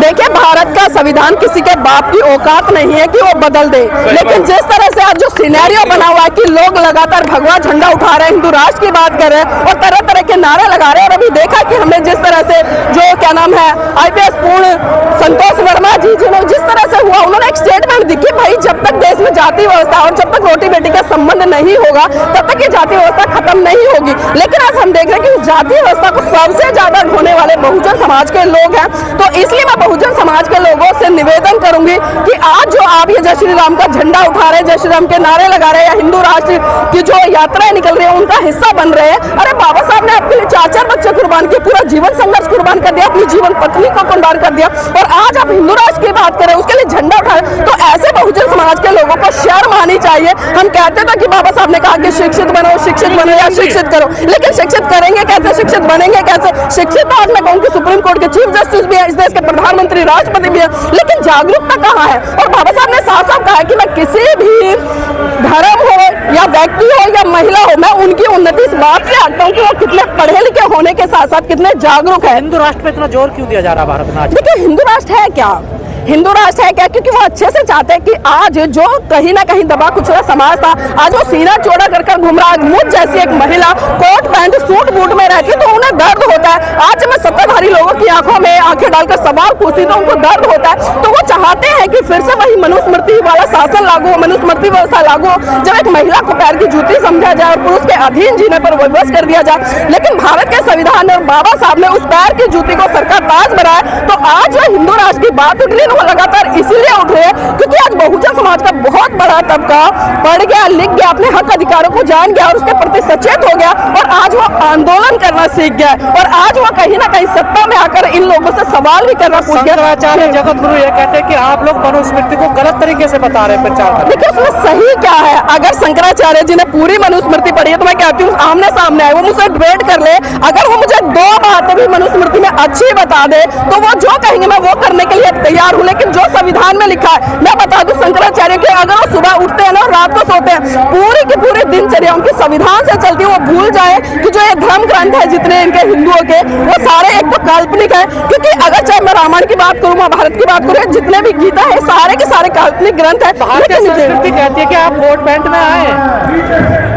देखिए, भारत का संविधान किसी के बाप की औकात नहीं है कि वो बदल दे, लेकिन जिस तरह से आज जो सिनेरियो बना हुआ है कि लोग लगातार भगवा झंडा उठा रहे हैं, हिंदू राष्ट्र की बात कर रहे हैं और तरह तरह के नारे लगा रहे हैं। और अभी देखा कि हमने जिस तरह से जो क्या नाम है IPS पूर्ण संतोष वर्मा जी जिन्होंने जिस तरह से हुआ, उन्होंने एक स्टेटमेंट दी कि भाई जब तक देश में जाति व्यवस्था और जब तक रोटी बेटी का संबंध नहीं होगा तब तक ये जाति व्यवस्था खत्म नहीं होगी। लेकिन आज हम देख रहे हैं कि उस जाति व्यवस्था को सबसे ज्यादा ढोने वाले बहुजन समाज के लोग हैं। तो इसलिए मैं बहुजन समाज के लोगों से निवेदन करूंगी कि आज जो आप ये जय श्री राम का झंडा उठा रहे हैं, जय श्री राम के नारे लगा रहे हैं, या हिंदू राष्ट्र की जो यात्राएं निकल रही है उनका हिस्सा बन रहे हैं। अरे बाबा साहब ने आपके लिए 4-4 बच्चे कुर्बान किए, पूरा जीवन संघर्ष कुर्बान कर दिया, अपनी जीवन पत्नी को कुर्बान कर दिया, और आज आप हिंदू राष्ट्र की बात करें, उसके लिए झंडा उठा रहे हैं। तो ऐसे बहुजन समाज के लोगों को शर्म आनी चाहिए। हम कहते थे कि बाबा साहब ने कहा कि शिक्षित बनो या शिक्षित करो, लेकिन शिक्षित करेंगे कैसे, शिक्षित बनेंगे कैसे? शिक्षित तो आज मैं कहूँ कि सुप्रीम कोर्ट के चीफ जस्टिस भी है, इस देश के प्रधानमंत्री राष्ट्रपति भी है, लेकिन जागरूकता कहाँ है? और बाबा साहब ने साफ साफ कहा है कि मैं किसी भी धर्म हो या व्यक्ति हो या महिला हो, मैं उनकी उन्नति इस बात से आंकता हूँ कि वो कितने पढ़े लिखे होने के साथ साथ कितने जागरूक है। हिंदू राष्ट्र पे इतना जोर क्यों दिया जा रहा है भारत में आज? देखिए, हिंदू राष्ट्र है क्या? हिंदू राष्ट्र है क्या? क्योंकि वो अच्छे से चाहते हैं कि आज जो कहीं ना कहीं दबा कुचला समाज था, आज वो सीना चौड़ा कर घूम रहा है। मुझ जैसी एक महिला कोट पैंट सूट बूट में रहती है तो उन्हें दर्द होता है। आज मैं सत्ताधारी लोगों की आंखों में आंखें डालकर सवाल पूछती तो उनको दर्द होता है। तो वो चाहते हैं कि फिर से वही मनुस्मृति वाला शासन लागू हो, मनुस्मृति व्यवस्था लागू हो, जब एक महिला को पैर की जूती समझा जाए और पुरुष के अधीन जीने पर विवश कर दिया जाए। लेकिन भारत के संविधान में बाबा साहब ने उस पैर की जूती को सरकार ताज बनाया। तो आज जो हिंदू राष्ट्र की बात उठ रही है वो लगातार इसीलिए उठ रहे हैं क्योंकि आज बहुजन समाज का बहुत बड़ा तबका पढ़ गया, लिख गया, अपने हक अधिकारों को जान गया और उसके प्रति सचेत हो गया, और आज वो आंदोलन करना सीख गया और आज वो कहीं ना कहीं सत्ता में आकर इन लोगों से सवाल भी करना सीख गया। शंकराचार्य जगत गुरु ये कहते हैं कि आप लोग मनुस्मृति को गलत तरीके से बता रहे हैं, प्रचार। देखिए, उसमें सही क्या है? अगर शंकराचार्य जी ने पूरी मनुस्मृति पढ़ी है तो मैं कहती हूँ आमने सामने आए, वो मुझसे डिबेट कर ले। अगर वो मुझे 2 बातें भी मनुस्मृति में अच्छी बता दे तो वो जो कहेंगे मैं वो करने के लिए तैयार हूँ। लेकिन जो संविधान में लिखा है, मैं बता दूं शंकराचार्य के, अगर वो सुबह उठते हैं ना और रात को सोते हैं, पूरी की पूरी दिनचर्या उनकी संविधान से चलती है। वो भूल जाए कि जो ये धर्म ग्रंथ है जितने इनके हिंदुओं के, वो सारे एक तो काल्पनिक है। क्योंकि अगर चाहे मैं रामायण की बात करूँ, महाभारत की बात करूँ, जितने भी गीता है सारे के सारे काल्पनिक ग्रंथ है। भारतीय संस्कृति कहती है कि आप कोट पैंट में आए।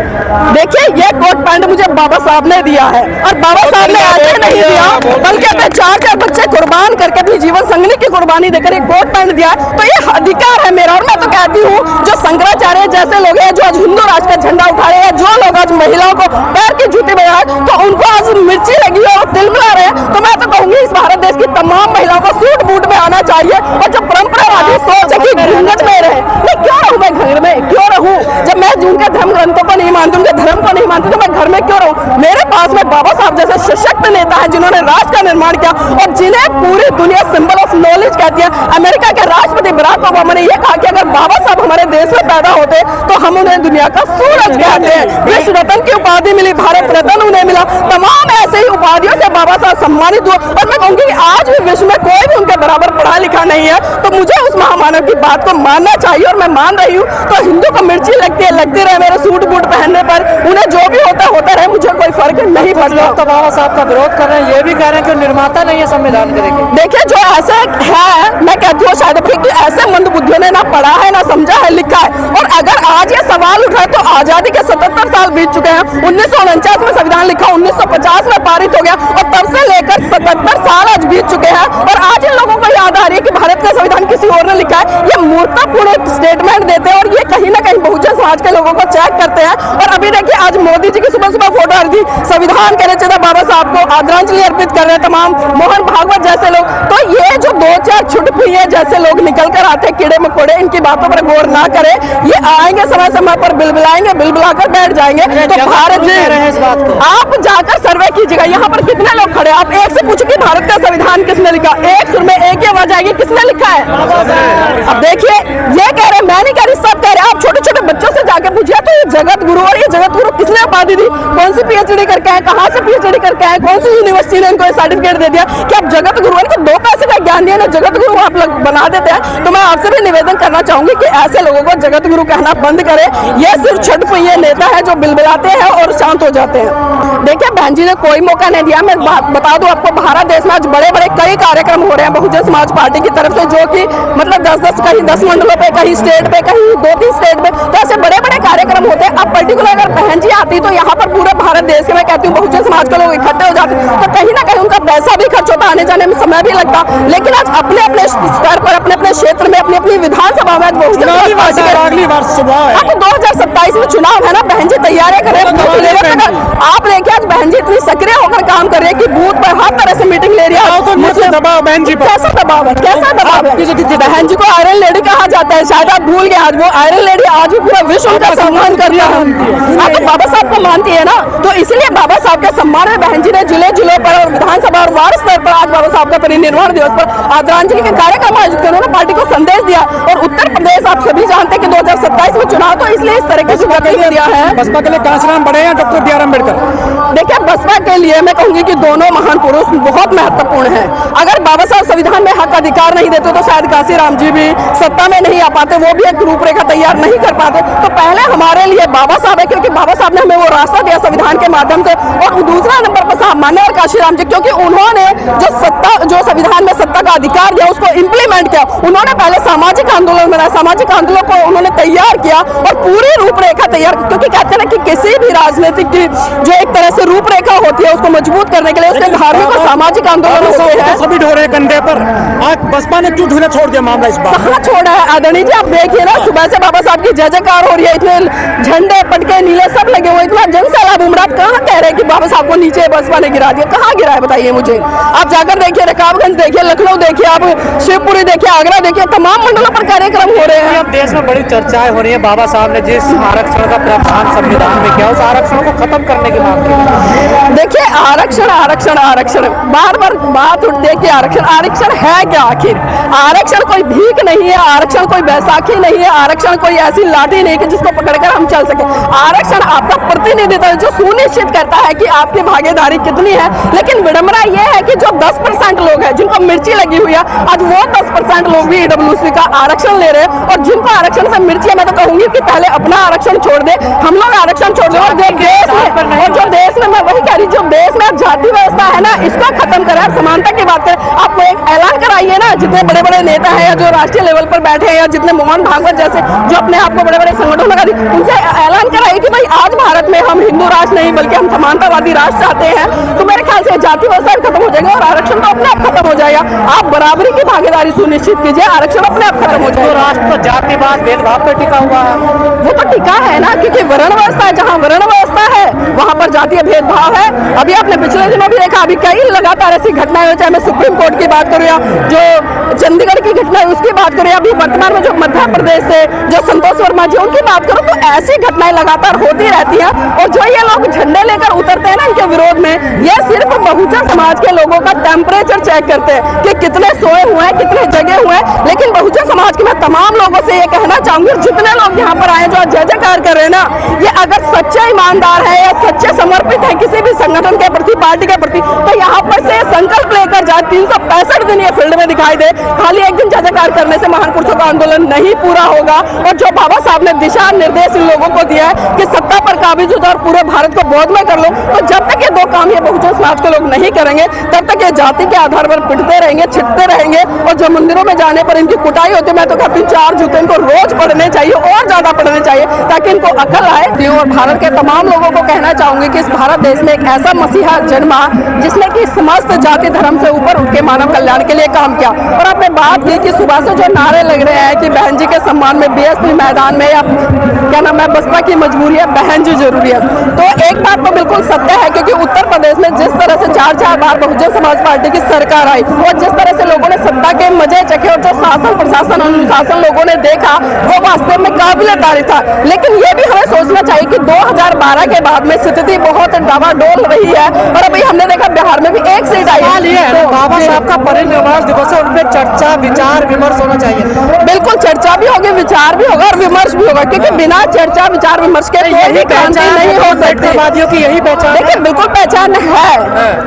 देखिए, ये कोट पैंट मुझे बाबा साहब ने दिया है, और बाबा साहब ने ऐसे नहीं दिया बल्कि अपने 4-4 बच्चे कुर्बान करके अपनी जीवन संगनी की कुर्बानी देकर एक कोट पैंट दिया है। तो ये अधिकार है मेरा, और मैं तो कहती हूँ जो शंकराचार्य जैसे लोग हैं जो आज हिंदू राष्ट्र का झंडा उठा रहे हैं, जो लोग आज महिलाओं को पैर की जूती में आए तो उनको आज मिर्ची लगी है और तिल मिला रहे हैं, तो मैं तो कहूंगी इस भारत देश की तमाम महिलाओं को सूट बूट में आना चाहिए। और जो परंपरावादी सोच है कि घूंघट में रहे, मैं क्यों रहूं, मैं घर में क्यों रहूं? जब मैं उनके धर्म ग्रंथों को नहीं मानती, उनके धर्म को नहीं मानती, तो मैं घर में क्यों रहूं? मेरे पास में बाबा साहब जैसे सशक्त नेता है जिन्होंने राष्ट्र का निर्माण किया और जिन्हें पूरी दुनिया सिंबल ऑफ नॉलेज कहती है। अमेरिका के राष्ट्रपति बराक ओबामा ने यह कहा कि अगर बाबा साहब हमारे देश में पैदा होते तो हम उन्हें दुनिया का सूरज कहते हैं। विश्व रत्न की उपाधि मिली, भारत रत्न उन्हें मिला, तमाम ऐसे ही उपाधियों से बाबा साहब सम्मानित हुए। और मैं कहूंगी कि आज भी विश्व में कोई भी उनके बराबर पढ़ा लिखा नहीं है, तो मुझे उस महामानव की बात को मानना चाहिए और मैं मान रही हूँ। तो हिंदू को मिर्ची लगती है, लगती रहे मेरे सूट बूट पहनने पर, उन्हें जो भी होता रहे, मुझे कोई फर्क नहीं पड़ता। तो बाबा साहब का विरोध कर रहे हैं, ये भी कह रहे हैं कि निर्माता नहीं है संविधान के। देखिए, जो ऐसे है, मैं कहती हूँ शायद कि ऐसे मंद बुद्धियों ने ना पढ़ा है, ना समझा है, लिखा है। और अगर आज ये सवाल उठाए तो आजादी के 77 साल बीत चुके हैं। 1949 में संविधान लिखा, 1950 में पारित हो गया, और तब से लेकर 77 साल आज बीत चुके हैं। और आज इन लोगों को याद आ रही है कि भारत का संविधान किसी और ने लिखा है। ये मूर्खतापूर्ण स्टेटमेंट देते हैं और ये कहीं ना कहीं बहुजन समाज के लोगों को चेक करते हैं। और अभी देखिए, आज मोदी जी की सुबह सुबह फोटो आ रही थी, संविधान के रचयिता बाबा साहब को आदरांजलि अर्पित कर रहे हैं तमाम मोहन भागवत जैसे लोग। तो ये जो 2-4 छुटपुइये जैसे लोग निकल कर आते हैं कीड़े मकोड़े, इनकी बातों पर गौर ना करें। ये आएंगे समय समय पर बिलबिलाएंगे, बिलबिलाकर बैठ जाएंगे। तो भारत जी, आप जाकर सर्वे कीजिएगा, यहाँ पर कितने लोग खड़े, आप एक से पूछो कि भारत का संविधान किसने लिखा, एक सुर में एक ही आवाज आएगी, किसने लिखा है? अब देखिए, ये कह रहे, मैं नहीं कह रही, सब कह रहे। आप छोटे छोटे बच्चों से जाके पूछिए तो ये जगत गुरु, और ये जगत गुरु किसने उपाधि दी, कौन सी PhD करके आए, कहाँ से PhD करके आए, कौन सी यूनिवर्सिटी ने इनको सर्टिफिकेट दे दिया कि आप जगत गुरु? इनको 2 पैसे का ज्ञान दिया ना जगत गुरु आप लोग बना देते हैं। तो मैं आपसे भी निवेदन करना चाहूंगी कि ऐसे लोगों को जगत गुरु कहना बंद करें। ये सिर्फ छठपुइये नेता है जो बिलबिलाते हैं और शांत हो जाते हैं। देखिए बहन जी ने कोई मौका नहीं दिया। मैं बता दूं आपको, भारत देश में आज बड़े बड़े कई कार्यक्रम हो रहे हैं बहुजन समाज पार्टी की तरफ से, जो कि मतलब 10-10 कहीं 10 मंडलों पे, कहीं स्टेट पे, कहीं 2-3 स्टेट पे, तो ऐसे बड़े बड़े कार्यक्रम होते हैं। अब पर्टिकुलर अगर बहन जी आती तो यहाँ पर पूरे भारत देश के मैं कहती हूँ बहुजन समाज के लोग इकट्ठे हो जाते, तो कहीं ना कहीं उनका पैसा भी खर्च होता, आने जाने में समय भी लगता। लेकिन आज अपने अपने स्तर पर, अपने अपने क्षेत्र में, अपनी अपनी विधानसभा में बहुजन अगली बार सुबह है। 2027 में चुनाव है ना, बहन जी तैयारियां करें। आप देखिए आज बहन जी इतनी सक्रिय होकर काम कर रही है कि बूथ पर हर तरह से मीटिंग ले रही है। दबाव बहन जी पर कैसा दबाव है, कैसा दबाव है? बहन जी को आयरन लेडी कहा जाता है, शायद आप भूल गए। आज वो आयरन लेडी आज भी पूरा विश्व उनका सम्मान करता है। आप तो बाबा साहब को मानती है ना, तो इसलिए बाबा साहब के सम्मान में बहन जी ने जिले जिलों पर और विधानसभा और वार्ड स्तर पर आज बाबा साहब का परिनिर्वाण दिवस पर आदरांजलि के कार्यक्रम आयोजित कर उन्होंने पार्टी को संदेश दिया। और उत्तर प्रदेश आप सभी जानते हैं कि 2027 में चुनाव, तो इसलिए इस तरह की प्रतिक्रिया है। बसपा के लिए कांसीराम बड़े हैं डॉक्टर बी आर अम्बेडकर। देखिए बसपा के लिए मैं कहूंगी कि दोनों महान पुरुष बहुत महत्वपूर्ण हैं। अगर बाबा साहब संविधान में हक अधिकार नहीं देते तो शायद कांसीराम जी भी सत्ता में नहीं आ पाते, वो भी एक रूपरेखा तैयार नहीं कर पाते। तो पहले हमारे लिए बाबा साहब है, क्योंकि बाबा साहब ने हमें वो रास्ता दिया संविधान के माध्यम से। और दूसरा नंबर पर साहब मान्यवर कांशीराम जी, क्योंकि उन्होंने जो संविधान में सत्ता का अधिकार दिया उसको इम्प्लीमेंट किया। उन्होंने पहले सामाजिक आंदोलन बनाया, सामाजिक आंदोलन को उन्होंने तैयार किया और पूरी रूपरेखा तैयार की। क्योंकि कहते हैं ना कि किसी भी राजनीतिक की जो एक तरह से रूपरेखा होती है उसको मजबूत करने के लिए उसके धार्मिक और सामाजिक आंदोलन होते हैं। सभी ढोरे कंधे पर। आज बसपा ने क्यों ढूंढना छोड़ दिया मामला इस बार? कहाँ छोड़ा है आदरणीय जी? आप देखिए ना, सुबह से बाबा साहब की जय जयकार हो रही है, इतने झंडे पटके नीले सब लगे हुए, इतना जनसैलाब उमड़ा। आप कहाँ कह रहे हैं कि बाबा साहब को नीचे बसपा ने गिरा दिया? कहाँ गिरा है बताइए मुझे। आप जाकर देखिए, रकाबगंज देखिए, लखनऊ देखिए, आप शिवपुरी देखिए, आगरा देखिए, तमाम मंडलों पर कार्यक्रम हो रहे हैं। अब देश में बड़ी चर्चाएं हो रही है। बाबा साहब ने जिस आरक्षण का प्रावधान संविधान में किया, उस आरक्षण को खत्म करने की मांग की। देखिए आरक्षण आरक्षण आरक्षण बार बार बात उठती है कि आरक्षण है क्या? आखिर आरक्षण कोई भीख नहीं है, आरक्षण कोई बैसाखी नहीं है, आरक्षण कोई ऐसी लाठी नहीं कि जिसको पकड़कर हम चल सके। आरक्षण आपका प्रतिनिधित्व जो सुनिश्चित करता है कि आपकी भागीदारी कितनी है। लेकिन विडंबना यह है कि जो 10% लोग हैं जिनको मिर्ची लगी हुई है, आज वो 10% लोग भी ईडब्ल्यूसी का आरक्षण ले रहे हैं। और जिनको आरक्षण से मिर्ची है, मैं तो कहूंगी कि पहले अपना आरक्षण छोड़ दे, हम लोग आरक्षण छोड़ दें। और जो देश में मैं वही कह रही, जो देश में जाति व्यवस्था है ना, इसको खत्म करें, समानता की बात करें। आपको एक ऐलान कराइए ना, जितने बड़े बड़े नेता हैं या जो राष्ट्रीय लेवल पर बैठे हैं या जितने मोहन भागवत जैसे जो अपने आप को बड़े बड़े संगठन लगा दी, उनसे ऐलान कराइए कि भाई आज भारत में हम हिंदू राष्ट्र नहीं बल्कि हम समानतावादी राष्ट्र चाहते हैं। तो मेरे ख्याल से जाति व्यवस्था भी खत्म हो जाएगा और आरक्षण तो अपने आप खत्म हो जाएगा। आप बराबरी की भागीदारी सुनिश्चित कीजिए, आरक्षण अपने आप खत्म हो जाएगा। राष्ट्र तो जातिवाद भेदभाव पर टिका हुआ है, वो तो टिका है ना, क्योंकि वर्ण व्यवस्था है, जहाँ वर्ण व्यवस्था है वहाँ पर जातीय भेदभाव है। अभी आपने पिछले दिनों भी देखा, अभी कई लगातार ऐसी घटनाएं हो, चाहे मैं सुप्रीम कोर्ट की बात करूँ या जो चंडीगढ़ की घटना है उसकी बात करूँ, अभी वर्तमान में जो मध्य प्रदेश से जो संतोष वर्मा जी उनकी बात करूँ, तो ऐसी घटनाएं लगातार होती रहती हैं। और जो ये लोग झंडे लेकर उतरते हैं ना इनके विरोध में, ये सिर्फ बहुजन समाज के लोगों का टेम्परेचर चेक करते हैं कि कितने सोए हुए हैं, कितने जगे हुए हैं। लेकिन बहुजन समाज के मैं तमाम लोगों से ये कहना चाहूंगी, जितने लोग यहाँ पर आए जो जय जयकार कर रहे हैं ना, ये अगर सच्चे ईमानदार है या सच्चे समर्पित है किसी भी संगठन के प्रति, पार्टी के प्रति, तो यहाँ पर से संकल्प लेकर जाए 365 दिन ये फील्ड में दिखाई दे। खाली एक दिन जय जयकार करने से महान पुरुषों का आंदोलन नहीं पूरा होगा। और जो बाबा साहब ने दिशा निर्देश इन लोगों को दिया है कि सत्ता पर काबिज हो जाओ और पूरे भारत को बोधमय कर लो, तो जब तक ये दो काम ये बहुजन समाज के लोग नहीं करेंगे तब तक ये जाति के आधार पर पिटते रहेंगे, छिटते रहेंगे। और जो मंदिरों में जाने पर इनकी कुटाई होती है, मैं तो कहती हूँ 4 जूते इनको रोज पढ़ने चाहिए और ज्यादा पढ़ने चाहिए ताकि इनको अकल आए। और भारत के तमाम लोगों को कहना चाहूंगी कि इस भारत देश में एक ऐसा मसीहा जन्मा जिसने कि समस्त जाति धर्म से ऊपर उठ के मानव कल्याण के लिए काम किया। और आपने बात की कि सुबह से जो नारे लग रहे हैं कि बहन जी के सम्मान में बीएसपी मैदान में या क्या नाम है बसपा की मजबूरी है, बहन जी जरूरी है, तो एक बात तो बिल्कुल सत्य है, क्योंकि उत्तर प्रदेश में जिस तरह से 4 बार बहुजन समाज पार्टी की सरकार आई और जिस तरह से लोगों ने सत्ता के मजे चखे और जो शासन प्रशासन अनुशासन लोगों ने देखा वो वास्तव में काबिले तारीफ था। लेकिन ये भी हमें सोचना चाहिए कि 2012 के बाद में स्थिति बहुत डावाडोल रही है और अभी हमने देखा बिहार में भी एक सीट आई है। बाबा साहब का परिनिर्वाण दिवस है, उनपे चर्चा विचार विमर्श होना चाहिए। बिल्कुल चर्चा भी होगी, विचार भी होगा और विमर्श भी होगा, क्योंकि बिना चर्चा विचार विमर्श के कोई भी क्रांति नहीं हो सकती। की यही पहचान, देखिए बिल्कुल पहचान है,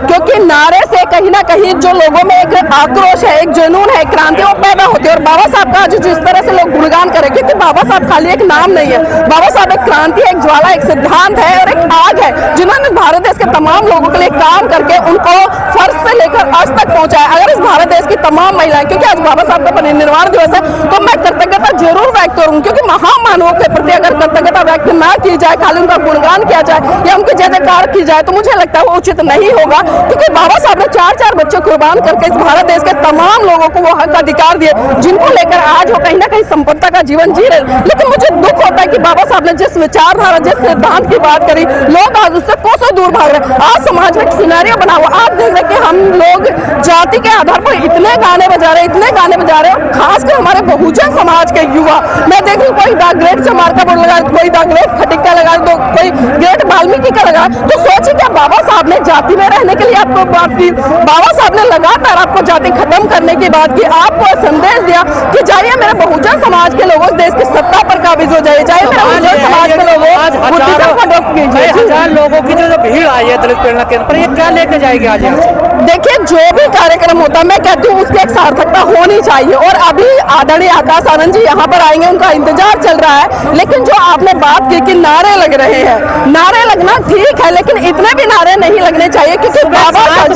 क्योंकि नारे से कहीं ना कहीं जो लोगों में एक आक्रोश है, एक जुनून है, क्रांति वो पैदा होती है। और बाबा साहब का आज जिस तरह से लोग गुणगान करें, क्योंकि बाबा साहब खाली एक नाम नहीं है, बाबा साहब एक क्रांति, एक ज्वाला, एक सिद्धांत है और एक आग है, जिन्होंने भारत देश के तमाम लोगों के लिए काम करके उनको फर्श से लेकर आज तक पहुंचाया। अगर इस भारत देश की तमाम महिलाएं, क्योंकि आज बाबा साहब का परिनिर्वाण दिवस है, तो मैं कृतज्ञता जरूर व्यक्त करूँ, क्योंकि महामानवों के प्रति अगर कृतज्ञता व्यक्त ना की जाए, खाली उनका गुणगान किया जाए या उनकी जय जयकार की जाए, तो मुझे लगता है वो उचित नहीं होगा। क्योंकि बाबा साहब ने 4-4 बच्चे कुर्बान करके इस भारत देश के तमाम लोगों को वो हक अधिकार दिए, जिनको लेकर आज वो कहीं ना कहीं संपन्नता का जीवन जी रहे। लेकिन मुझे दुख होता है कि बाबा साहब ने जिस विचारधारा, जिस सिद्धांत की बात करी, लोग आज उससे कोसों दूर भाग रहे। आज समाज में एक सिनेरियो बना हुआ, आप देख रहे कि हम लोग जाति के आधार पर इतने गाने बजा रहे, इतने गाने बजा रहे, और खासकर हमारे बहुजन समाज के युवा, मैं देख रही हूँ कोई द ग्रेट चमार का बोर्ड लगा, कोई द ग्रेट खटिका लगा, तो कोई ग्रेट वाल्मीकि का लगा। तो सोचिए क्या बाबा साहब ने जाति में रहने के लिए आपको बात की, बाबा साहब ने लगातार आपको जाति खत्म करने की बात की, आपको संदेश दिया कि जाइए मेरे बहुजन समाज के लोगों, देश की सत्ता पर काबिज हो जाइए, चाहे मेरे बहुजन समाज के लोगों हजार लोगों की जो भीड़ आई है दलित प्रेरणा केंद्र पर, ये क्या लेके जाएगी आज यहाँ से? देखिए जो भी कार्यक्रम होता है, मैं कहती हूँ उसकी एक सार्थकता होनी चाहिए। और अभी आदरणीय आकाश आनंद जी यहाँ पर आएंगे, उनका इंतजार चल रहा है। लेकिन जो आपने बात की कि नारे लग रहे हैं, नारे लगना ठीक है, लेकिन इतने भी नारे नहीं लगने चाहिए, क्योंकि बाबा साहब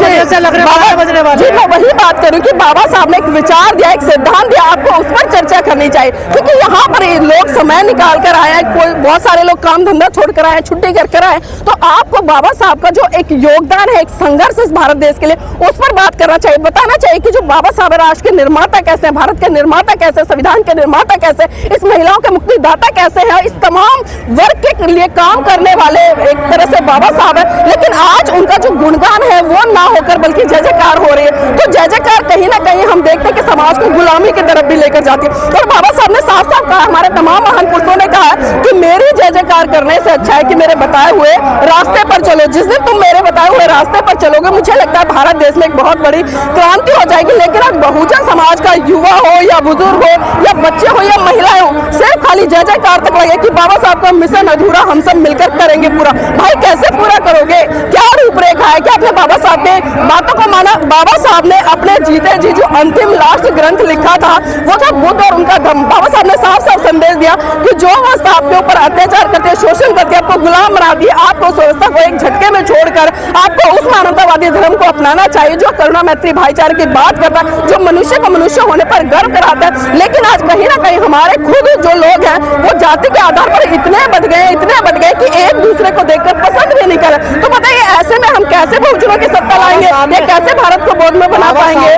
जी, मैं वही बात करूँ कि बाबा साहब ने एक विचार दिया, एक सिद्धांत दिया, आपको उस पर चर्चा करनी चाहिए। क्योंकि यहाँ पर लोग समय निकाल कर आए हैं, कोई बहुत सारे लोग काम धंधा छोड़कर आए, छुट्टी कर आए, तो आपको बाबा साहब का जो एक योगदान है, एक संघर्ष इस भारत देश के लिए, उस पर बात करना चाहिए, बताना चाहिए कि जो बाबा साहब राष्ट्र के निर्माता कैसे हैं, भारत के निर्माता कैसे, संविधान के निर्माता कैसे, इस महिलाओं के मुक्तिदाता कैसे हैं, इस तमाम वर्ग के लिए काम करने वाले एक तरह से बाबा साहब है। लेकिन आज उनका जो गुणगान है वो ना होकर बल्कि जय जयकार हो रही है। तो जय जयकार कहीं ना कहीं हम देखते हैं कि समाज को गुलामी की तरफ भी लेकर जाती है। और बाबा साहब ने साफ साफ कहा, हमारे तमाम महान पुरुषों ने कहा कि मेरी जय जयकार करने से अच्छा है कि मेरे बताए हुए रास्ते पर चलो। जिस दिन तुम मेरे बताए हुए रास्ते पर चलोगे, मुझे लगता है भारत देश में एक बहुत बड़ी क्रांति हो जाएगी। लेकिन आज बहुजन समाज का युवा हो या बुजुर्ग हो या बच्चे हो या महिलाएं हो, सिर्फ खाली जय जयकार तक लगे कि बाबा साहब का मिशन अधूरा, हम सब मिलकर करेंगे पूरा। भाई कैसे पूरा करोगे? क्या रूपरेखा है? क्या आपने बाबा साहब के बातों को माना? बाबा साहब ने अपने जीते जी जो अंतिम लास्ट ग्रंथ लिखा था वो था बुद्ध और उनका धम्म। बाबा साहब ने साफ साफ संदेश दिया कि जो अवस्था आपके ऊपर अत्याचार करते, शोषण करते, आपको गुलाम बना दिए, आपको उस अवस्था को एक झटके में छोड़कर आपको उस मानवतावादी धर्म को अपनाना चाहिए जो करुणा मैत्री भाईचारे की बात करता है, जो मनुष्य को मनुष्य होने पर गर्व कराता है। लेकिन आज कहीं ना कहीं हमारे खुद जो लोग हैं वो जाति के आधार पर इतने बढ़ गए कि एक दूसरे को देखकर पसंद भी नहीं कर। तो बताइए ऐसे में हम कैसे बहुजनों की सत्ता लाएंगे, या कैसे भारत को बोध में बना पाएंगे?